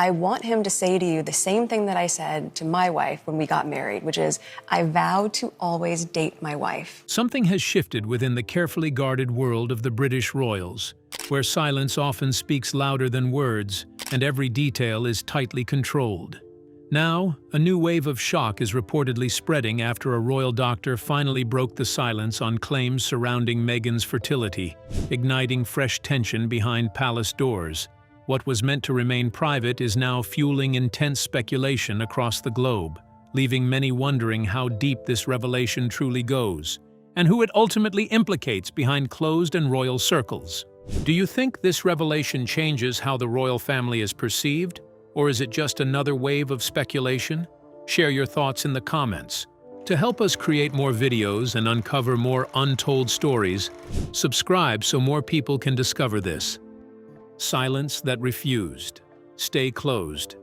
I want him to say to you the same thing that I said to my wife when we got married, which is, I vow to always date my wife. Something has shifted within the carefully guarded world of the British royals, where silence often speaks louder than words, and every detail is tightly controlled. Now, a new wave of shock is reportedly spreading after a royal doctor finally broke the silence on claims surrounding Meghan's fertility, igniting fresh tension behind palace doors. What was meant to remain private is now fueling intense speculation across the globe, leaving many wondering how deep this revelation truly goes, and who it ultimately implicates behind closed and royal circles. Do you think this revelation changes how the royal family is perceived, or is it just another wave of speculation? Share your thoughts in the comments. To help us create more videos and uncover more untold stories, subscribe so more people can discover this. Silence that refused. Stay closed.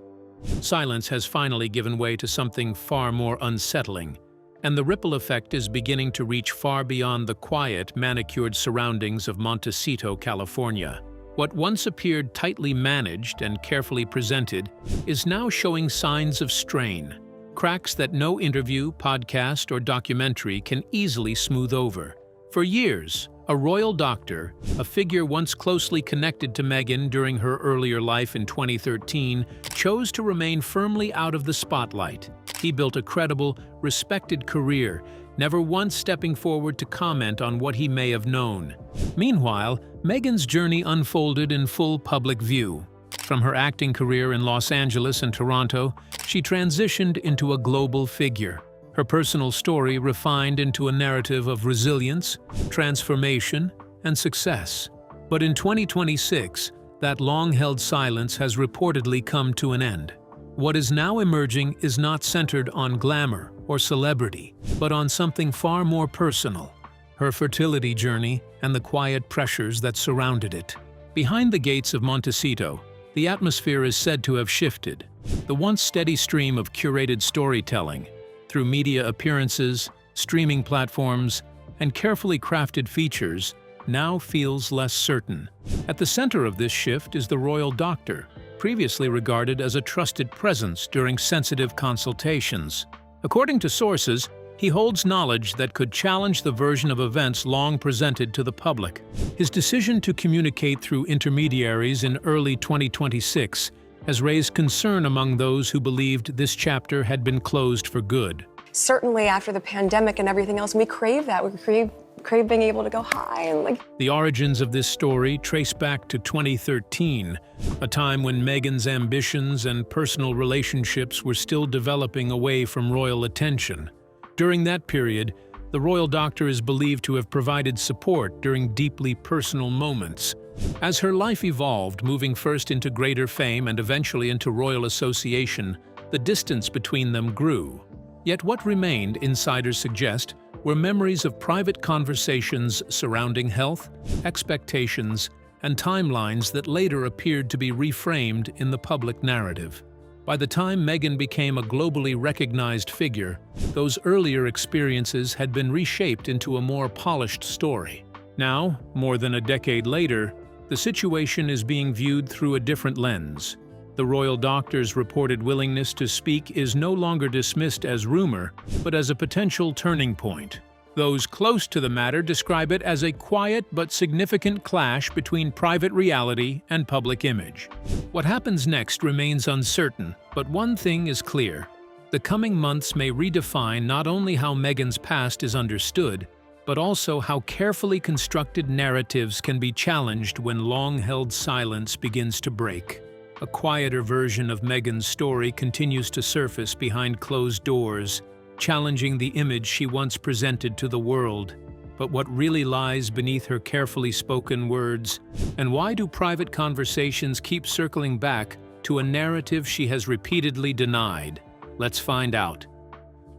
Silence has finally given way to something far more unsettling, and the ripple effect is beginning to reach far beyond the quiet, manicured surroundings of Montecito, California. What once appeared tightly managed and carefully presented is now showing signs of strain, cracks that no interview, podcast, or documentary can easily smooth over. For years, a royal doctor, a figure once closely connected to Meghan during her earlier life in 2013, chose to remain firmly out of the spotlight. He built a credible, respected career, never once stepping forward to comment on what he may have known. Meanwhile, Meghan's journey unfolded in full public view. From her acting career in Los Angeles and Toronto, she transitioned into a global figure. Her personal story refined into a narrative of resilience, transformation, and success. But in 2026, that long-held silence has reportedly come to an end. What is now emerging is not centered on glamour or celebrity, but on something far more personal: her fertility journey and the quiet pressures that surrounded it. Behind the gates of Montecito, the atmosphere is said to have shifted. The once steady stream of curated storytelling, through media appearances, streaming platforms, and carefully crafted features, now feels less certain. At the center of this shift is the royal doctor, previously regarded as a trusted presence during sensitive consultations. According to sources, he holds knowledge that could challenge the version of events long presented to the public. His decision to communicate through intermediaries in early 2026 has raised concern among those who believed this chapter had been closed for good. Certainly after the pandemic and everything else, we crave that. We crave being able to go high and The origins of this story trace back to 2013, a time when Meghan's ambitions and personal relationships were still developing away from royal attention. During that period, the royal doctor is believed to have provided support during deeply personal moments. As her life evolved, moving first into greater fame and eventually into royal association, the distance between them grew. Yet what remained, insiders suggest, were memories of private conversations surrounding health, expectations, and timelines that later appeared to be reframed in the public narrative. By the time Meghan became a globally recognized figure, those earlier experiences had been reshaped into a more polished story. Now, more than a decade later, the situation is being viewed through a different lens. The royal doctor's reported willingness to speak is no longer dismissed as rumor, but as a potential turning point. Those close to the matter describe it as a quiet but significant clash between private reality and public image. What happens next remains uncertain, but one thing is clear. The coming months may redefine not only how Meghan's past is understood, but also how carefully constructed narratives can be challenged when long-held silence begins to break. A quieter version of Meghan's story continues to surface behind closed doors, challenging the image she once presented to the world. But what really lies beneath her carefully spoken words? And why do private conversations keep circling back to a narrative she has repeatedly denied? Let's find out.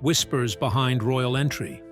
Whispers behind royal entry.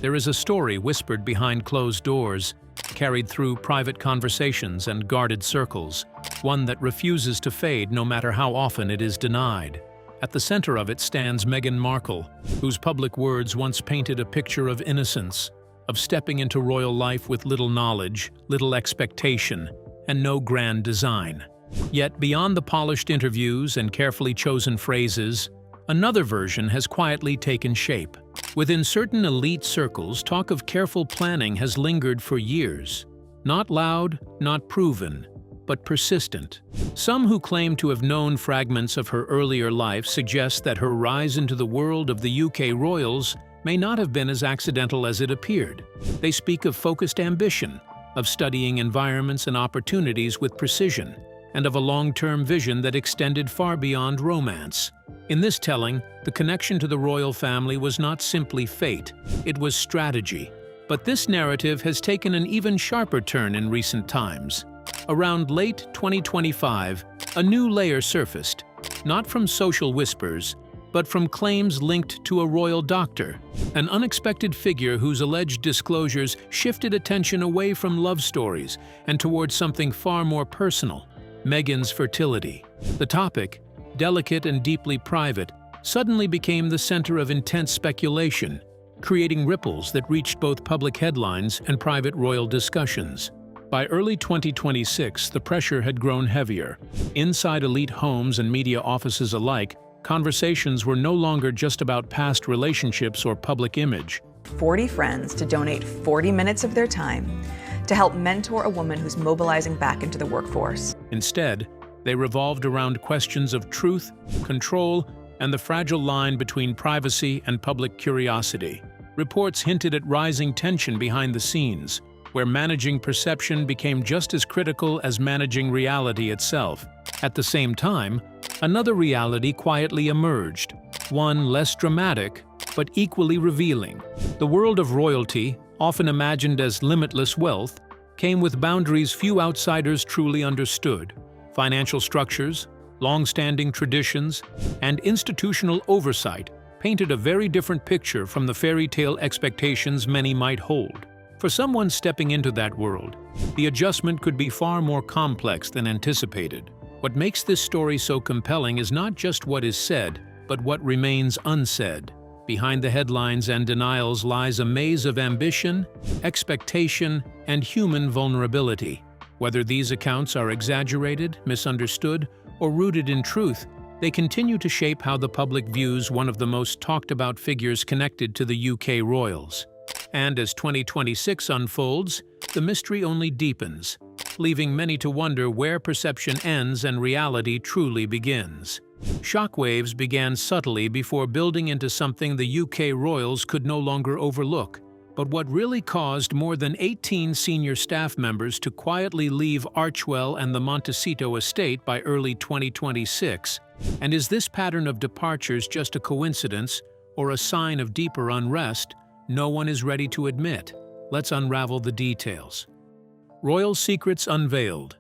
There is a story whispered behind closed doors, carried through private conversations and guarded circles, one that refuses to fade no matter how often it is denied. At the center of it stands Meghan Markle, whose public words once painted a picture of innocence, of stepping into royal life with little knowledge, little expectation, and no grand design. Yet, beyond the polished interviews and carefully chosen phrases, another version has quietly taken shape. Within certain elite circles, talk of careful planning has lingered for years. Not loud, not proven, but persistent. Some who claim to have known fragments of her earlier life suggest that her rise into the world of the UK royals may not have been as accidental as it appeared. They speak of focused ambition, of studying environments and opportunities with precision, and of a long-term vision that extended far beyond romance. In this telling, the connection to the royal family was not simply fate, it was strategy. But this narrative has taken an even sharper turn in recent times. Around late 2025, a new layer surfaced, not from social whispers, but from claims linked to a royal doctor, an unexpected figure whose alleged disclosures shifted attention away from love stories and towards something far more personal: Meghan's fertility. The topic, delicate and deeply private, suddenly became the center of intense speculation, creating ripples that reached both public headlines and private royal discussions. By early 2026, the pressure had grown heavier. Inside elite homes and media offices alike, conversations were no longer just about past relationships or public image. 40 friends to donate 40 minutes of their time to help mentor a woman who's mobilizing back into the workforce. Instead, they revolved around questions of truth, control, and the fragile line between privacy and public curiosity. Reports hinted at rising tension behind the scenes, where managing perception became just as critical as managing reality itself. At the same time, another reality quietly emerged, one less dramatic, but equally revealing. The world of royalty, often imagined as limitless wealth, came with boundaries few outsiders truly understood. Financial structures, long-standing traditions, and institutional oversight painted a very different picture from the fairy tale expectations many might hold. For someone stepping into that world, the adjustment could be far more complex than anticipated. What makes this story so compelling is not just what is said, but what remains unsaid. Behind the headlines and denials lies a maze of ambition, expectation, and human vulnerability. Whether these accounts are exaggerated, misunderstood, or rooted in truth, they continue to shape how the public views one of the most talked-about figures connected to the UK royals. And as 2026 unfolds, the mystery only deepens, leaving many to wonder where perception ends and reality truly begins. Shockwaves began subtly before building into something the UK royals could no longer overlook. But what really caused more than 18 senior staff members to quietly leave Archewell and the Montecito estate by early 2026? And is this pattern of departures just a coincidence or a sign of deeper unrest? No one is ready to admit. Let's unravel the details. Royal secrets unveiled.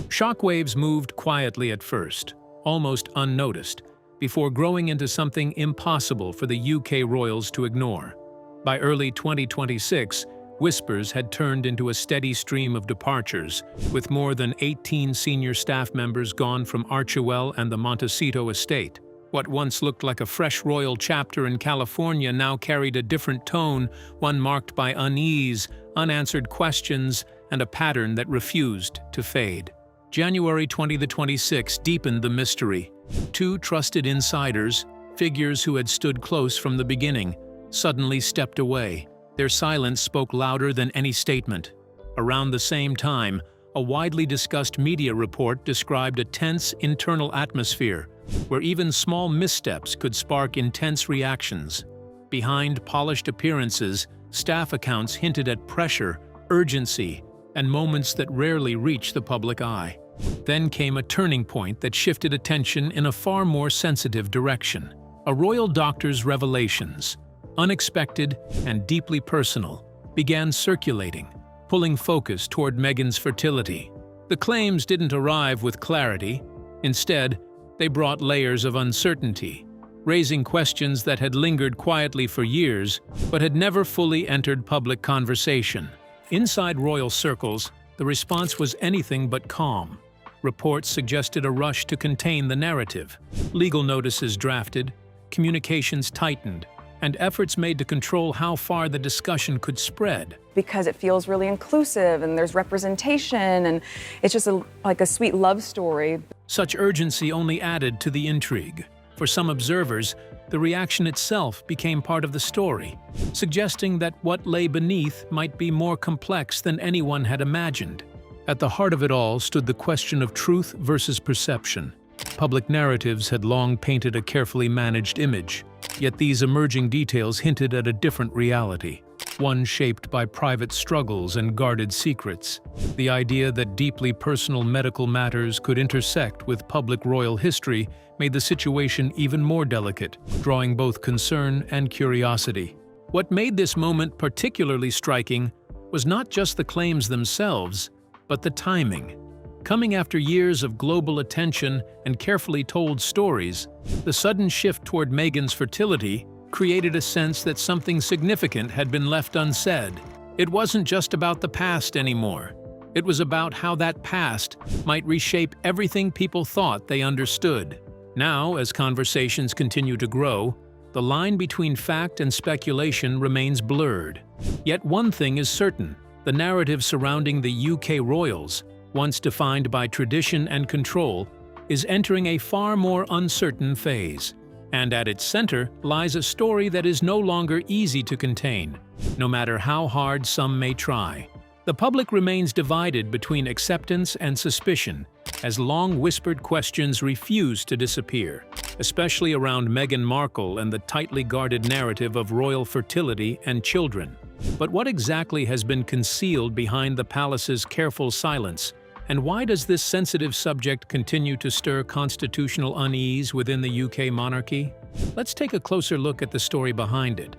Shockwaves moved quietly at first, almost unnoticed, before growing into something impossible for the UK royals to ignore. By early 2026, whispers had turned into a steady stream of departures, with more than 18 senior staff members gone from Archewell and the Montecito estate. What once looked like a fresh royal chapter in California now carried a different tone, one marked by unease, unanswered questions, and a pattern that refused to fade. January 2026 deepened the mystery. Two trusted insiders, figures who had stood close from the beginning, suddenly stepped away. Their silence spoke louder than any statement. Around the same time, a widely discussed media report described a tense internal atmosphere, where even small missteps could spark intense reactions. Behind polished appearances, staff accounts hinted at pressure, urgency, and moments that rarely reach the public eye. Then came a turning point that shifted attention in a far more sensitive direction. A royal doctor's revelations, unexpected and deeply personal, began circulating, pulling focus toward Meghan's fertility. The claims didn't arrive with clarity. Instead, they brought layers of uncertainty, raising questions that had lingered quietly for years but had never fully entered public conversation. Inside royal circles, the response was anything but calm. Reports suggested a rush to contain the narrative. Legal notices drafted, communications tightened, and efforts made to control how far the discussion could spread. Because it feels really inclusive and there's representation and it's just like a sweet love story. Such urgency only added to the intrigue. For some observers, the reaction itself became part of the story, suggesting that what lay beneath might be more complex than anyone had imagined. At the heart of it all stood the question of truth versus perception. Public narratives had long painted a carefully managed image, yet these emerging details hinted at a different reality, one shaped by private struggles and guarded secrets. The idea that deeply personal medical matters could intersect with public royal history made the situation even more delicate, drawing both concern and curiosity. What made this moment particularly striking was not just the claims themselves, but the timing. Coming after years of global attention and carefully told stories, the sudden shift toward Meghan's fertility created a sense that something significant had been left unsaid. It wasn't just about the past anymore. It was about how that past might reshape everything people thought they understood. Now, as conversations continue to grow, the line between fact and speculation remains blurred. Yet one thing is certain: the narrative surrounding the UK royals, once defined by tradition and control, is entering a far more uncertain phase. And at its center lies a story that is no longer easy to contain, no matter how hard some may try. The public remains divided between acceptance and suspicion, as long-whispered questions refuse to disappear, especially around Meghan Markle and the tightly guarded narrative of royal fertility and children. But what exactly has been concealed behind the palace's careful silence? And why does this sensitive subject continue to stir constitutional unease within the UK monarchy? Let's take a closer look at the story behind it.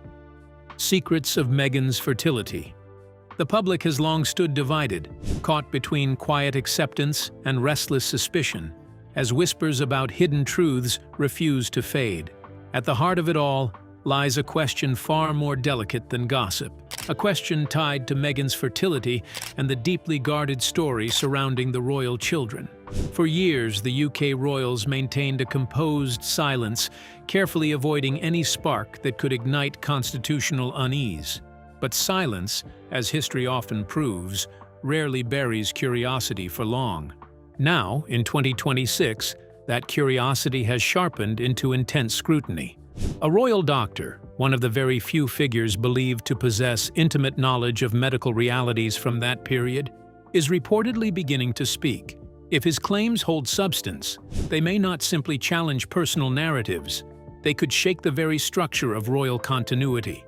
Secrets of Meghan's fertility. The public has long stood divided, caught between quiet acceptance and restless suspicion, as whispers about hidden truths refuse to fade. At the heart of it all lies a question far more delicate than gossip, a question tied to Meghan's fertility and the deeply guarded story surrounding the royal children. For years, the UK royals maintained a composed silence, carefully avoiding any spark that could ignite constitutional unease. But silence, as history often proves, rarely buries curiosity for long. Now, in 2026, that curiosity has sharpened into intense scrutiny. A royal doctor, one of the very few figures believed to possess intimate knowledge of medical realities from that period, is reportedly beginning to speak. If his claims hold substance, they may not simply challenge personal narratives, they could shake the very structure of royal continuity.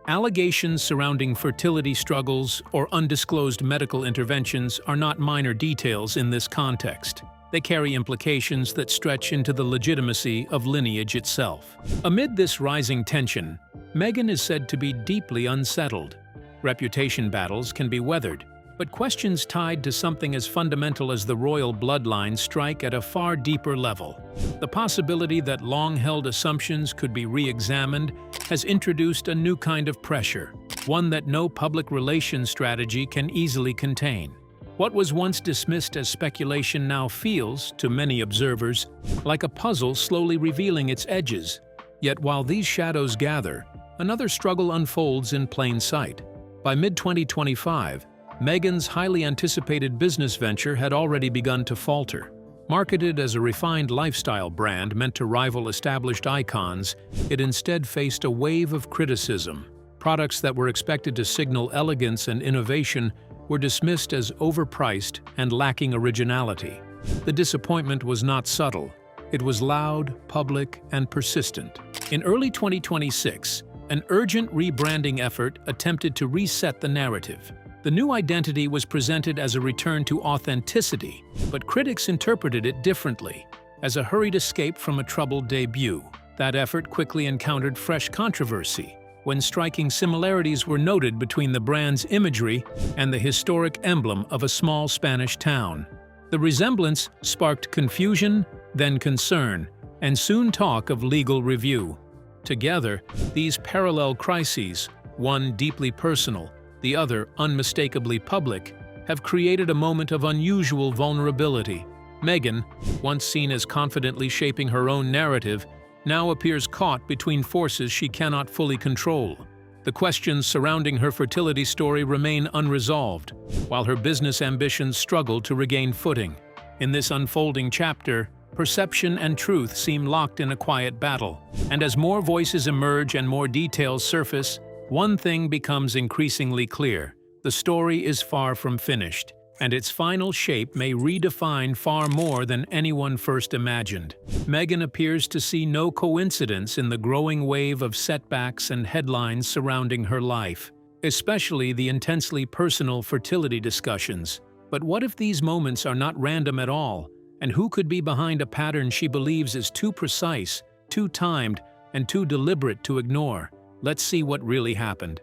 Allegations surrounding fertility struggles or undisclosed medical interventions are not minor details in this context. They carry implications that stretch into the legitimacy of lineage itself. Amid this rising tension, Meghan is said to be deeply unsettled. Reputation battles can be weathered, but questions tied to something as fundamental as the royal bloodline strike at a far deeper level. The possibility that long-held assumptions could be re-examined has introduced a new kind of pressure, one that no public relations strategy can easily contain. What was once dismissed as speculation now feels, to many observers, like a puzzle slowly revealing its edges. Yet while these shadows gather, another struggle unfolds in plain sight. By mid-2025, Meghan's highly anticipated business venture had already begun to falter. Marketed as a refined lifestyle brand meant to rival established icons, it instead faced a wave of criticism. Products that were expected to signal elegance and innovation were dismissed as overpriced and lacking originality. The disappointment was not subtle. It was loud, public, and persistent. In early 2026, an urgent rebranding effort attempted to reset the narrative. The new identity was presented as a return to authenticity, but critics interpreted it differently, as a hurried escape from a troubled debut. That effort quickly encountered fresh controversy, when striking similarities were noted between the brand's imagery and the historic emblem of a small Spanish town. The resemblance sparked confusion, then concern, and soon talk of legal review. Together, these parallel crises, one deeply personal, the other unmistakably public, have created a moment of unusual vulnerability. Meghan, once seen as confidently shaping her own narrative, now appears caught between forces she cannot fully control. The questions surrounding her fertility story remain unresolved, while her business ambitions struggle to regain footing. In this unfolding chapter, perception and truth seem locked in a quiet battle, and as more voices emerge and more details surface, one thing becomes increasingly clear: the story is far from finished, and its final shape may redefine far more than anyone first imagined. Meghan appears to see no coincidence in the growing wave of setbacks and headlines surrounding her life, especially the intensely personal fertility discussions. But what if these moments are not random at all? And who could be behind a pattern she believes is too precise, too timed, and too deliberate to ignore? Let's see what really happened.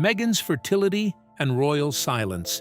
Meghan's fertility and royal silence.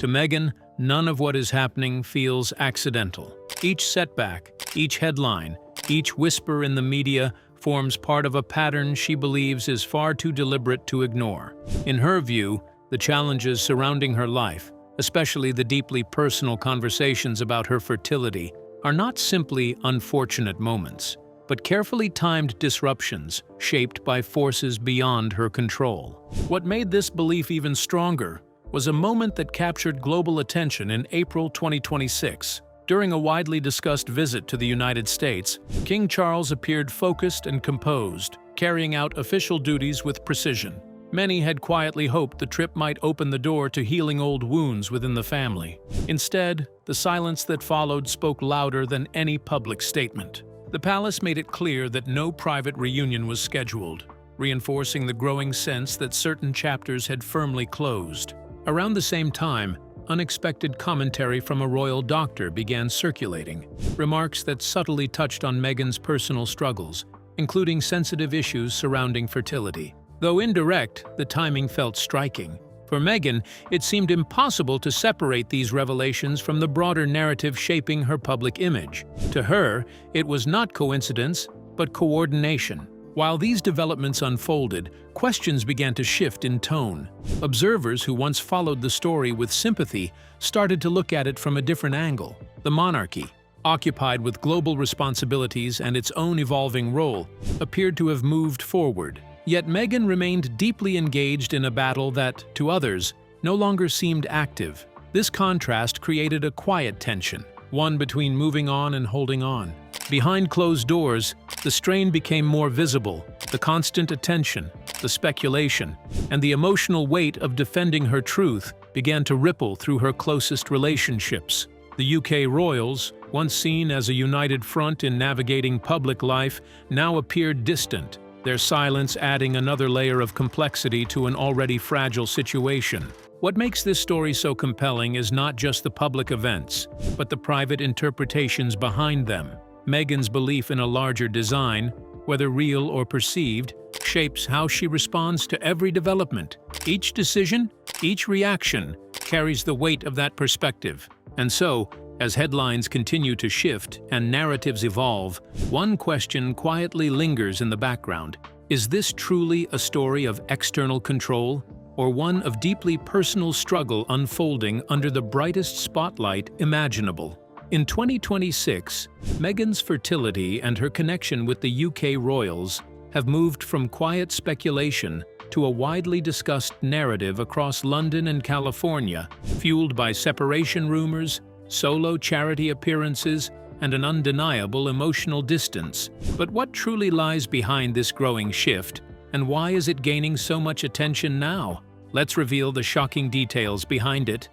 To Meghan, none of what is happening feels accidental. Each setback, each headline, each whisper in the media forms part of a pattern she believes is far too deliberate to ignore. In her view, the challenges surrounding her life, especially the deeply personal conversations about her fertility, are not simply unfortunate moments, but carefully timed disruptions shaped by forces beyond her control. What made this belief even stronger was a moment that captured global attention in April 2026. During a widely discussed visit to the United States, King Charles appeared focused and composed, carrying out official duties with precision. Many had quietly hoped the trip might open the door to healing old wounds within the family. Instead, the silence that followed spoke louder than any public statement. The palace made it clear that no private reunion was scheduled, reinforcing the growing sense that certain chapters had firmly closed. Around the same time, unexpected commentary from a royal doctor began circulating, remarks that subtly touched on Meghan's personal struggles, including sensitive issues surrounding fertility. Though indirect, the timing felt striking. For Meghan, it seemed impossible to separate these revelations from the broader narrative shaping her public image. To her, it was not coincidence, but coordination. While these developments unfolded, questions began to shift in tone. Observers who once followed the story with sympathy started to look at it from a different angle. The monarchy, occupied with global responsibilities and its own evolving role, appeared to have moved forward. Yet Meghan remained deeply engaged in a battle that, to others, no longer seemed active. This contrast created a quiet tension, one between moving on and holding on. Behind closed doors, the strain became more visible: the constant attention, the speculation, and the emotional weight of defending her truth began to ripple through her closest relationships. The UK royals, once seen as a united front in navigating public life, now appeared distant, their silence adding another layer of complexity to an already fragile situation. What makes this story so compelling is not just the public events, but the private interpretations behind them. Meghan's belief in a larger design, whether real or perceived, shapes how she responds to every development. Each decision, each reaction, carries the weight of that perspective. And so, as headlines continue to shift and narratives evolve, one question quietly lingers in the background. Is this truly a story of external control, or one of deeply personal struggle unfolding under the brightest spotlight imaginable? In 2026, Meghan's fertility and her connection with the UK royals have moved from quiet speculation to a widely discussed narrative across London and California, fueled by separation rumors, solo charity appearances, and an undeniable emotional distance. But what truly lies behind this growing shift, and why is it gaining so much attention now? Let's reveal the shocking details behind it.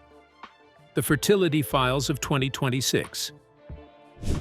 The fertility files of 2026.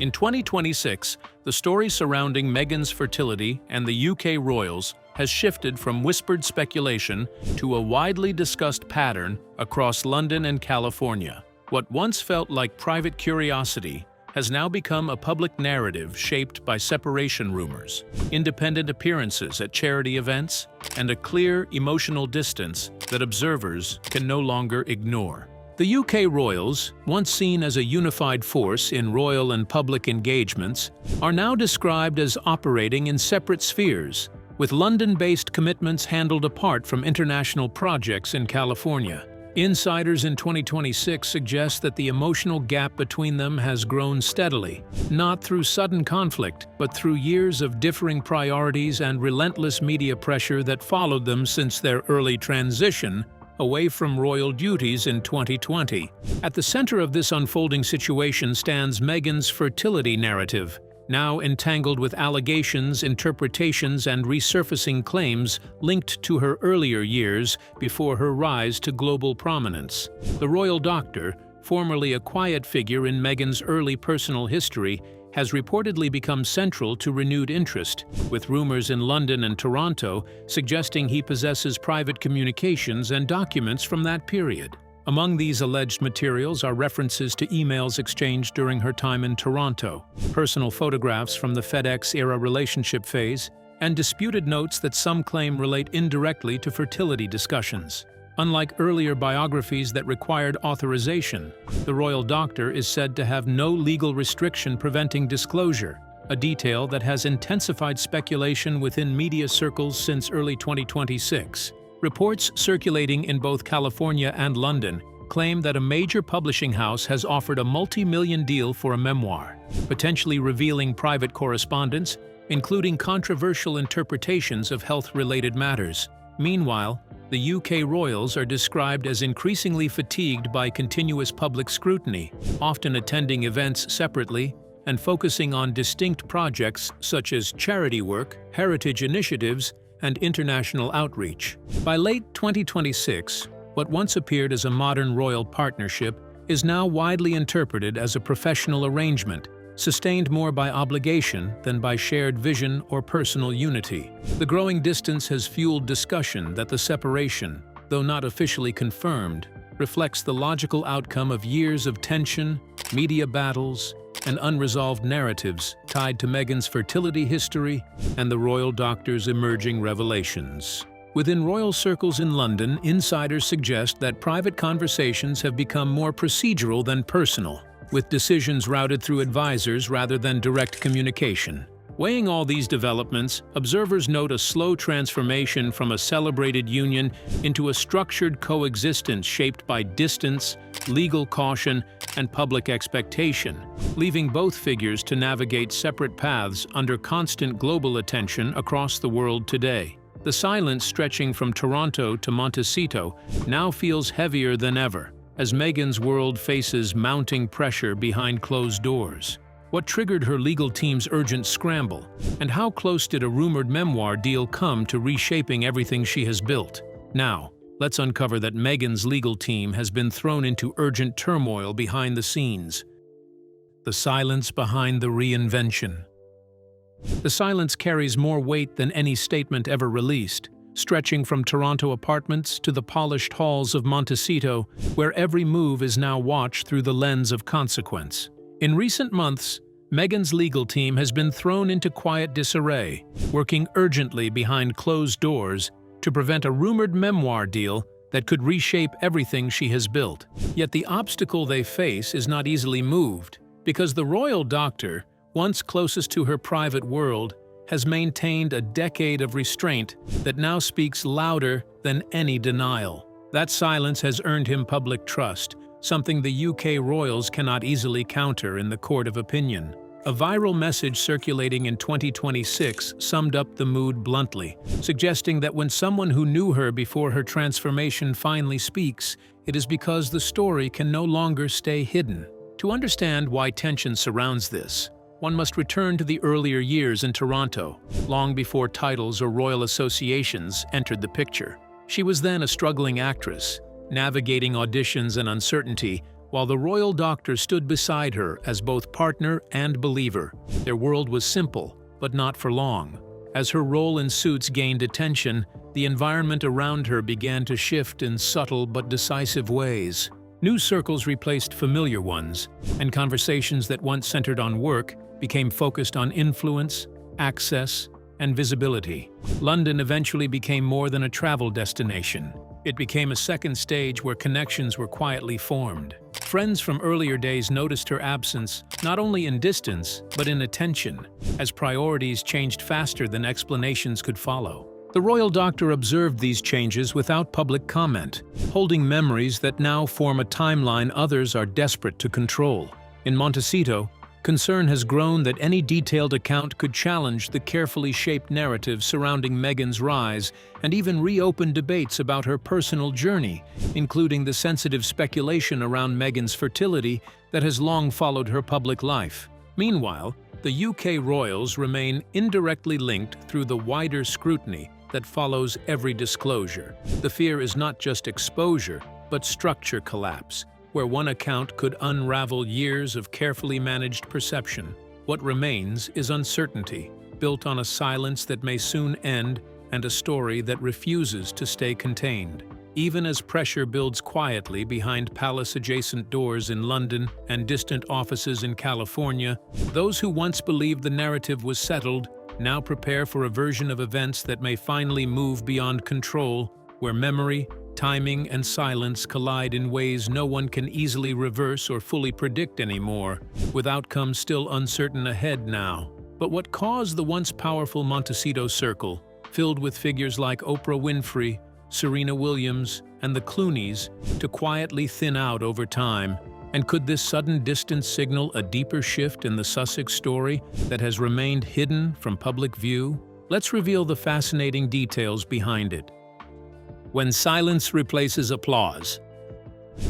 In 2026, the story surrounding Meghan's fertility and the UK royals has shifted from whispered speculation to a widely discussed pattern across London and California. What once felt like private curiosity has now become a public narrative shaped by separation rumors, independent appearances at charity events, and a clear emotional distance that observers can no longer ignore. The UK royals, once seen as a unified force in royal and public engagements, are now described as operating in separate spheres, with London-based commitments handled apart from international projects in California. Insiders in 2026 suggest that the emotional gap between them has grown steadily, not through sudden conflict, but through years of differing priorities and relentless media pressure that followed them since their early transition away from royal duties in 2020. At the center of this unfolding situation stands Meghan's fertility narrative, now entangled with allegations, interpretations, and resurfacing claims linked to her earlier years before her rise to global prominence. The royal doctor, formerly a quiet figure in Meghan's early personal history, has reportedly become central to renewed interest, with rumors in London and Toronto suggesting he possesses private communications and documents from that period. Among these alleged materials are references to emails exchanged during her time in Toronto, personal photographs from the FedEx-era relationship phase, and disputed notes that some claim relate indirectly to fertility discussions. Unlike earlier biographies that required authorization, the royal doctor is said to have no legal restriction preventing disclosure, a detail that has intensified speculation within media circles since early 2026. Reports circulating in both California and London claim that a major publishing house has offered a multi-million deal for a memoir, potentially revealing private correspondence, including controversial interpretations of health-related matters. Meanwhile, the UK royals are described as increasingly fatigued by continuous public scrutiny, often attending events separately and focusing on distinct projects such as charity work, heritage initiatives, and international outreach. By late 2026, what once appeared as a modern royal partnership is now widely interpreted as a professional arrangement, sustained more by obligation than by shared vision or personal unity. The growing distance has fueled discussion that the separation, though not officially confirmed, reflects the logical outcome of years of tension, media battles, and unresolved narratives tied to Meghan's fertility history and the royal doctor's emerging revelations. Within royal circles in London, insiders suggest that private conversations have become more procedural than personal, with decisions routed through advisors rather than direct communication. Weighing all these developments, observers note a slow transformation from a celebrated union into a structured coexistence shaped by distance, legal caution, and public expectation, leaving both figures to navigate separate paths under constant global attention across the world today. The silence stretching from Toronto to Montecito now feels heavier than ever, as Meghan's world faces mounting pressure behind closed doors. What triggered her legal team's urgent scramble, and how close did a rumored memoir deal come to reshaping everything she has built? Now, let's uncover that Meghan's legal team has been thrown into urgent turmoil behind the scenes. The silence behind the reinvention. The silence carries more weight than any statement ever released, stretching from Toronto apartments to the polished halls of Montecito, where every move is now watched through the lens of consequence. In recent months, Meghan's legal team has been thrown into quiet disarray, working urgently behind closed doors to prevent a rumored memoir deal that could reshape everything she has built. Yet the obstacle they face is not easily moved, because the royal doctor, once closest to her private world, has maintained a decade of restraint that now speaks louder than any denial. That silence has earned him public trust, something the UK royals cannot easily counter in the court of opinion. A viral message circulating in 2026 summed up the mood bluntly, suggesting that when someone who knew her before her transformation finally speaks, it is because the story can no longer stay hidden. To understand why tension surrounds this, one must return to the earlier years in Toronto, long before titles or royal associations entered the picture. She was then a struggling actress, navigating auditions and uncertainty, while the royal doctor stood beside her as both partner and believer. Their world was simple, but not for long. As her role in Suits gained attention, the environment around her began to shift in subtle but decisive ways. New circles replaced familiar ones, and conversations that once centered on work became focused on influence, access, and visibility. London eventually became more than a travel destination. It became a second stage where connections were quietly formed. Friends from earlier days noticed her absence, not only in distance, but in attention, as priorities changed faster than explanations could follow. The royal doctor observed these changes without public comment, holding memories that now form a timeline others are desperate to control. In Montecito, concern has grown that any detailed account could challenge the carefully shaped narrative surrounding Meghan's rise and even reopen debates about her personal journey, including the sensitive speculation around Meghan's fertility that has long followed her public life. Meanwhile, the UK royals remain indirectly linked through the wider scrutiny that follows every disclosure. The fear is not just exposure, but structure collapse, where one account could unravel years of carefully managed perception. What remains is uncertainty, built on a silence that may soon end and a story that refuses to stay contained. Even as pressure builds quietly behind palace-adjacent doors in London and distant offices in California, those who once believed the narrative was settled now prepare for a version of events that may finally move beyond control, where memory, timing, and silence collide in ways no one can easily reverse or fully predict anymore, with outcomes still uncertain ahead now. But what caused the once powerful Montecito circle, filled with figures like Oprah Winfrey, Serena Williams, and the Clooneys, to quietly thin out over time? And could this sudden distance signal a deeper shift in the Sussex story that has remained hidden from public view? Let's reveal the fascinating details behind it. When silence replaces applause.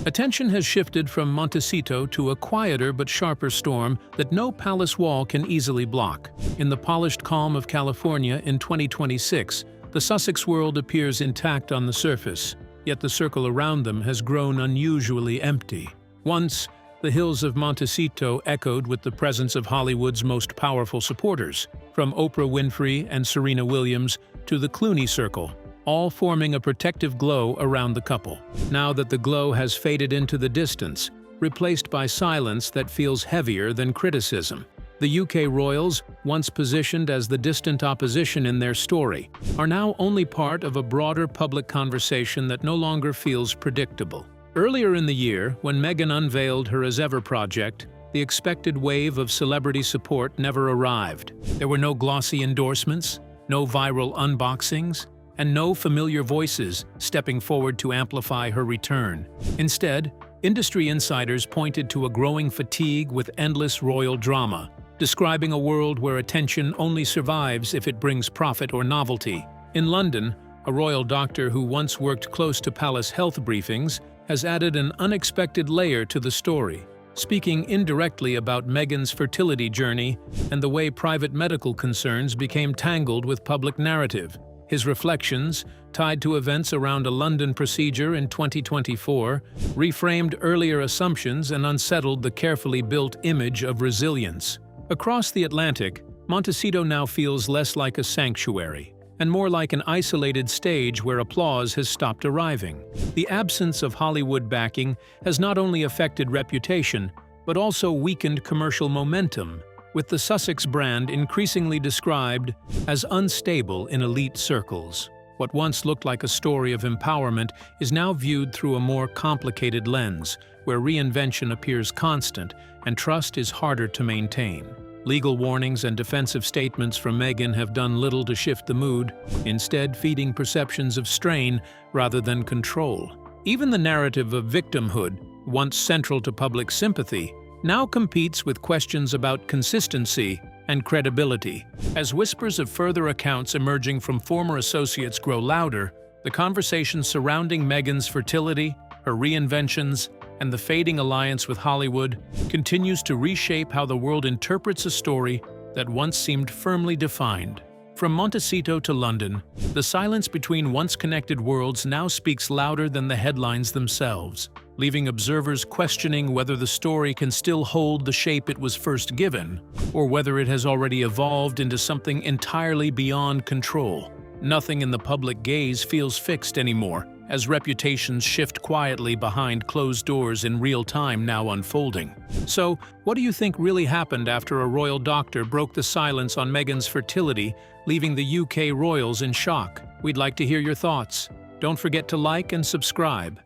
Attention has shifted from Montecito to a quieter but sharper storm that no palace wall can easily block. In the polished calm of California in 2026, the Sussex world appears intact on the surface, yet the circle around them has grown unusually empty. Once, the hills of Montecito echoed with the presence of Hollywood's most powerful supporters, from Oprah Winfrey and Serena Williams to the Clooney circle, all forming a protective glow around the couple. Now that the glow has faded into the distance, replaced by silence that feels heavier than criticism, the UK royals, once positioned as the distant opposition in their story, are now only part of a broader public conversation that no longer feels predictable. Earlier in the year, when Meghan unveiled her As Ever project, the expected wave of celebrity support never arrived. There were no glossy endorsements, no viral unboxings, and no familiar voices stepping forward to amplify her return. Instead, industry insiders pointed to a growing fatigue with endless royal drama, describing a world where attention only survives if it brings profit or novelty. In London, a royal doctor who once worked close to palace health briefings has added an unexpected layer to the story, speaking indirectly about Meghan's fertility journey and the way private medical concerns became tangled with public narrative. His reflections, tied to events around a London procedure in 2024, reframed earlier assumptions and unsettled the carefully built image of resilience. Across the Atlantic, Montecito now feels less like a sanctuary and more like an isolated stage where applause has stopped arriving. The absence of Hollywood backing has not only affected reputation, but also weakened commercial momentum, with the Sussex brand increasingly described as unstable in elite circles. What once looked like a story of empowerment is now viewed through a more complicated lens, where reinvention appears constant and trust is harder to maintain. Legal warnings and defensive statements from Meghan have done little to shift the mood, instead feeding perceptions of strain rather than control. Even the narrative of victimhood, once central to public sympathy, now competes with questions about consistency and credibility. As whispers of further accounts emerging from former associates grow louder, the conversation surrounding Meghan's fertility, her reinventions, and the fading alliance with Hollywood continues to reshape how the world interprets a story that once seemed firmly defined. From Montecito to London, the silence between once connected worlds now speaks louder than the headlines themselves, leaving observers questioning whether the story can still hold the shape it was first given, or whether it has already evolved into something entirely beyond control. Nothing in the public gaze feels fixed anymore, as reputations shift quietly behind closed doors in real time now unfolding. So, what do you think really happened after a royal doctor broke the silence on Meghan's fertility, leaving the UK royals in shock? We'd like to hear your thoughts. Don't forget to like and subscribe.